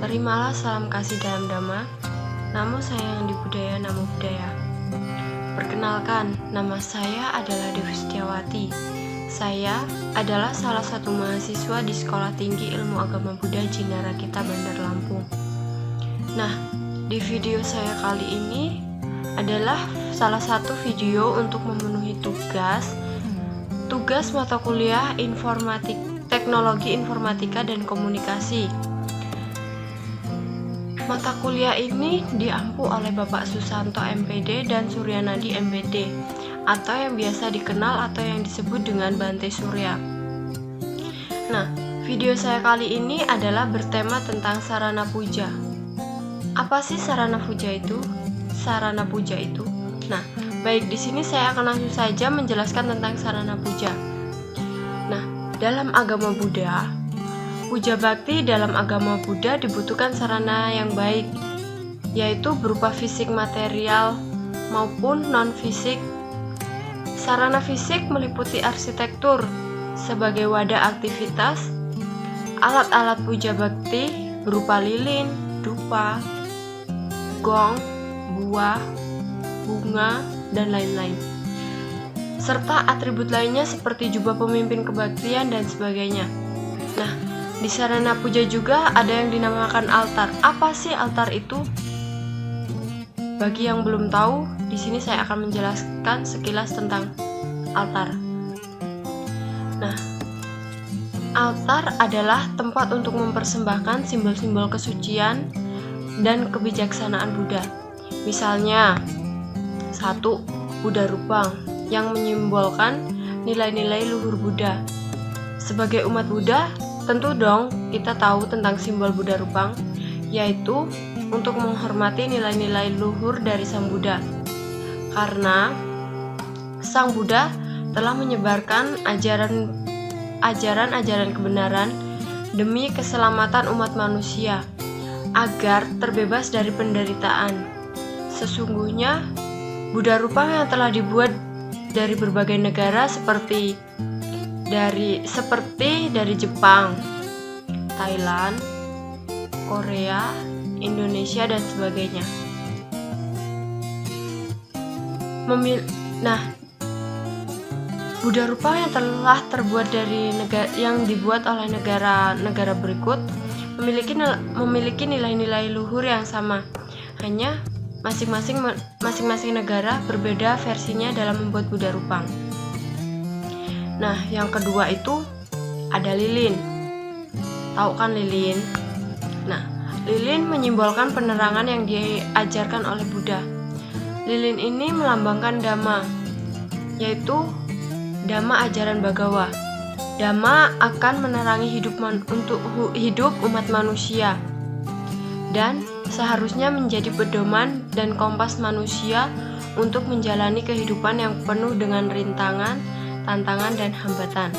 Terimalah salam kasih dalam dhamma, namo sayang di budaya, namo budaya. Perkenalkan, nama saya adalah Dewi Setiawati. Saya adalah salah satu mahasiswa di Sekolah Tinggi Ilmu Agama Buddha Jinarakita Bandar Lampung. Nah, di video saya kali ini adalah salah satu video untuk memenuhi tugas mata kuliah Teknologi Informatika dan Komunikasi. Mata kuliah ini diampu oleh Bapak Susanto MPD dan Suryanadi MPD, atau yang biasa dikenal atau yang disebut dengan Bante Surya. Nah, video saya kali ini adalah bertema tentang sarana puja. Apa sih sarana puja itu? Sarana puja itu. Nah, baik, di sini saya akan langsung saja menjelaskan tentang sarana puja. Nah, dalam agama Buddha, puja bakti dalam agama Buddha dibutuhkan sarana yang baik, yaitu berupa fisik material maupun non-fisik. Sarana fisik meliputi arsitektur sebagai wadah aktivitas, alat-alat puja bakti berupa lilin, dupa, gong, buah, bunga, dan lain-lain, serta atribut lainnya seperti jubah pemimpin kebaktian dan sebagainya. Nah, di sarana puja juga ada yang dinamakan altar. Apa sih altar itu? Bagi yang belum tahu, di sini saya akan menjelaskan sekilas tentang altar. Nah, altar adalah tempat untuk mempersembahkan simbol-simbol kesucian dan kebijaksanaan Buddha. Misalnya, 1. Buddha Rupang yang menyimbolkan nilai-nilai luhur Buddha. Sebagai umat Buddha, tentu dong kita tahu tentang simbol Buddha Rupang, yaitu untuk menghormati nilai-nilai luhur dari Sang Buddha. Karena Sang Buddha telah menyebarkan ajaran-ajaran kebenaran demi keselamatan umat manusia agar terbebas dari penderitaan. Sesungguhnya Buddha Rupang yang telah dibuat dari berbagai negara seperti dari Jepang, Thailand, Korea, Indonesia, dan sebagainya. Buddha Rupang yang telah terbuat dari dibuat oleh negara-negara berikut memiliki nilai-nilai luhur yang sama. Hanya masing-masing negara berbeda versinya dalam membuat Buddha Rupang. Nah, yang kedua itu ada lilin. Tahu kan lilin? Nah, lilin menyimbolkan penerangan yang diajarkan oleh Buddha. Lilin ini melambangkan Dhamma, yaitu Dhamma ajaran Bhagawa. Dhamma akan menerangi untuk hidup umat manusia, dan seharusnya menjadi pedoman dan kompas manusia untuk menjalani kehidupan yang penuh dengan rintangan, tantangan, dan hambatan.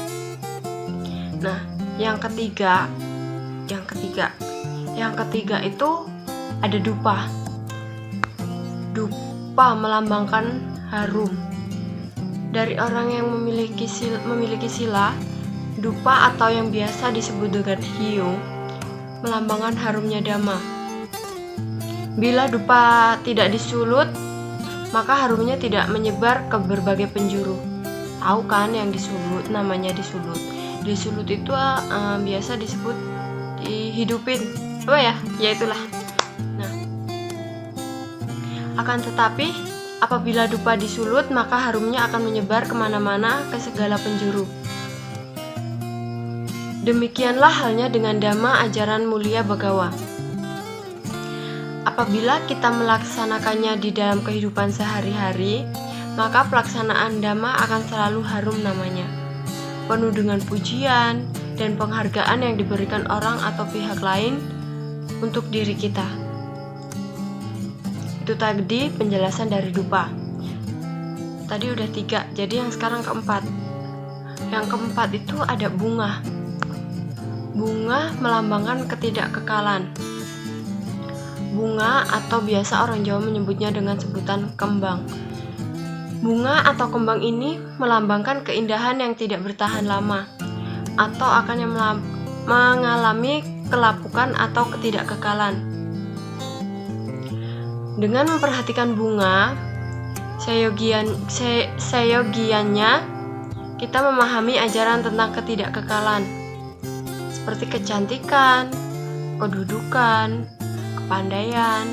Nah, yang ketiga itu ada dupa. Dupa melambangkan harum. Dari orang yang memiliki sila, dupa atau yang biasa disebut dengan hiung melambangkan harumnya Dhamma. Bila dupa tidak disulut, maka harumnya tidak menyebar ke berbagai penjuru. Tahu kan yang disulut, namanya disulut. Disulut itu biasa disebut dihidupin. Apa ya? Ya itulah. Nah, akan tetapi apabila dupa disulut, maka harumnya akan menyebar kemana-mana ke segala penjuru. Demikianlah halnya dengan Dhamma ajaran mulia Bhagawa. Apabila kita melaksanakannya di dalam kehidupan sehari-hari, maka pelaksanaan Dhamma akan selalu harum namanya, penuh dengan pujian dan penghargaan yang diberikan orang atau pihak lain untuk diri kita. Itu tadi penjelasan dari dupa. Tadi udah 3, jadi yang sekarang keempat. Yang keempat itu ada bunga. Bunga melambangkan ketidakkekalan. Bunga atau biasa orang Jawa menyebutnya dengan sebutan kembang. Bunga atau kembang ini melambangkan keindahan yang tidak bertahan lama atau akan yang mengalami kelapukan atau ketidakkekalan. Dengan memperhatikan bunga, seyogiannya kita memahami ajaran tentang ketidakkekalan, seperti kecantikan, kedudukan, kepandaian,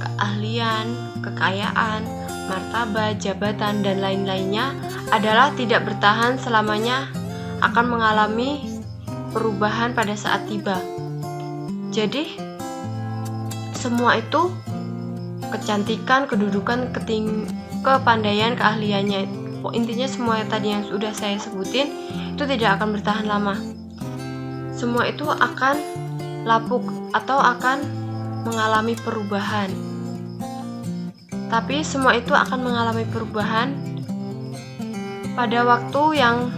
keahlian, kekayaan, martabat, jabatan, dan lain-lainnya adalah tidak bertahan selamanya, akan mengalami perubahan pada saat tiba. Jadi, semua itu, kecantikan, kedudukan, kepandaian, keahliannya, intinya semua tadi yang sudah saya sebutin itu tidak akan bertahan lama. Semua itu akan lapuk atau akan mengalami perubahan. Tapi semua itu akan mengalami perubahan pada waktu yang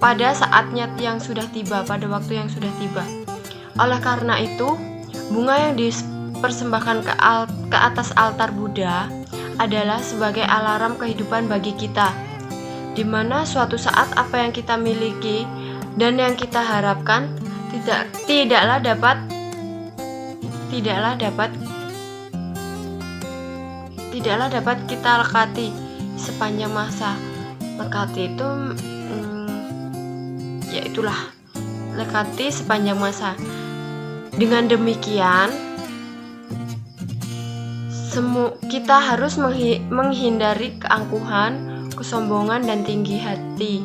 pada saatnya yang sudah tiba, pada waktu yang sudah tiba. Oleh karena itu, bunga yang dipersembahkan ke atas altar Buddha adalah sebagai alarm kehidupan bagi kita, di mana suatu saat apa yang kita miliki dan yang kita harapkan tidaklah dapat kita lekati sepanjang masa. Lekati itu lekati sepanjang masa. Dengan demikian, kita harus menghindari keangkuhan, kesombongan, dan tinggi hati.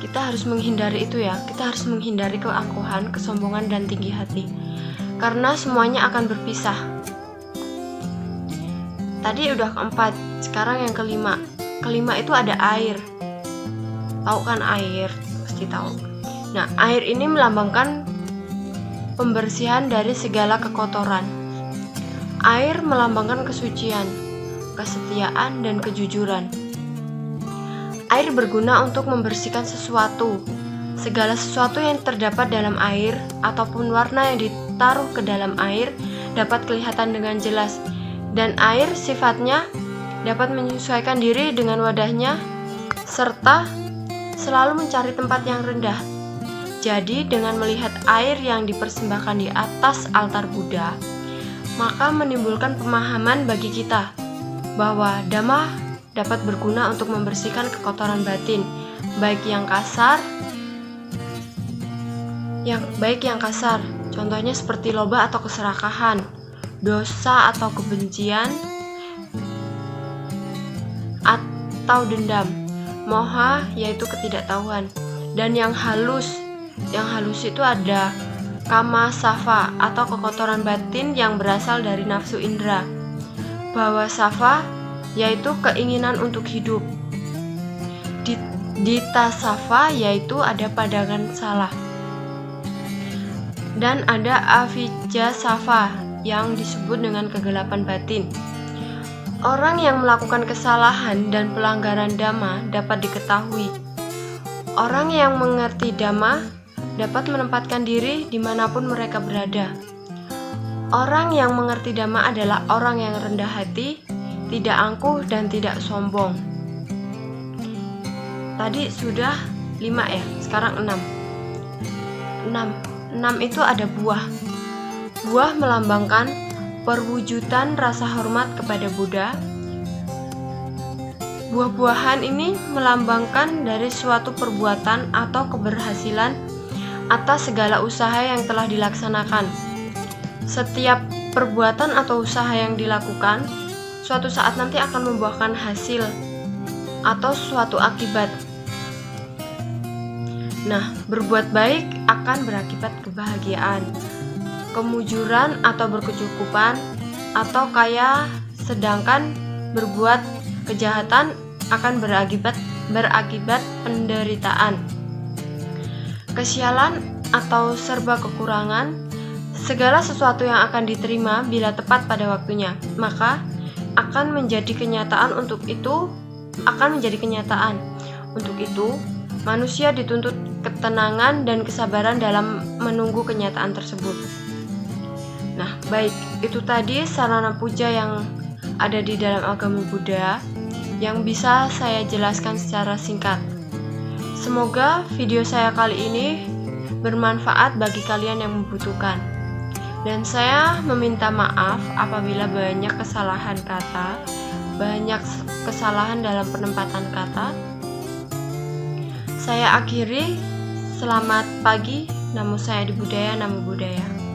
Kita harus menghindari itu ya. Kita harus menghindari keangkuhan, kesombongan, dan tinggi hati, karena semuanya akan berpisah. Tadi udah keempat, sekarang yang kelima. Kelima itu ada air. Tahu kan air? Pasti tahu. Nah, air ini melambangkan pembersihan dari segala kekotoran. Air melambangkan kesucian, kesetiaan, dan kejujuran. Air berguna untuk membersihkan sesuatu. Segala sesuatu yang terdapat dalam air ataupun warna yang ditaruh ke dalam air dapat kelihatan dengan jelas. Dan air sifatnya dapat menyesuaikan diri dengan wadahnya serta selalu mencari tempat yang rendah. Jadi dengan melihat air yang dipersembahkan di atas altar Buddha, maka menimbulkan pemahaman bagi kita bahwa Dhamma dapat berguna untuk membersihkan kekotoran batin, baik yang kasar, contohnya seperti loba atau keserakahan, dosa atau kebencian, atau dendam, moha yaitu ketidaktahuan, dan yang halus itu ada kama safa atau kekotoran batin yang berasal dari nafsu indera, bahwa safa yaitu keinginan untuk hidup, dita safa yaitu ada pandangan salah, dan ada avijja safa yang disebut dengan kegelapan batin. Orang yang melakukan kesalahan dan pelanggaran Dhamma dapat diketahui. Orang yang mengerti Dhamma dapat menempatkan diri dimanapun mereka berada. Orang yang mengerti Dhamma adalah orang yang rendah hati, tidak angkuh, dan tidak sombong. Tadi sudah 5 ya, sekarang 6. 6 itu ada buah. Buah melambangkan perwujudan rasa hormat kepada Buddha. Buah-buahan ini melambangkan dari suatu perbuatan atau keberhasilan atas segala usaha yang telah dilaksanakan. Setiap perbuatan atau usaha yang dilakukan suatu saat nanti akan membuahkan hasil atau suatu akibat. Nah, berbuat baik akan berakibat kebahagiaan, kemujuran atau berkecukupan atau kaya, sedangkan berbuat kejahatan akan berakibat penderitaan, kesialan atau serba kekurangan. Segala sesuatu yang akan diterima bila tepat pada waktunya, maka akan menjadi kenyataan. Untuk itu, manusia dituntut ketenangan dan kesabaran dalam menunggu kenyataan tersebut. Nah, baik, itu tadi sarana puja yang ada di dalam agama Buddha yang bisa saya jelaskan secara singkat. Semoga video saya kali ini bermanfaat bagi kalian yang membutuhkan. Dan saya meminta maaf apabila banyak kesalahan kata, banyak kesalahan dalam penempatan kata. Saya akhiri, selamat pagi, namo saya di budaya, namo budaya.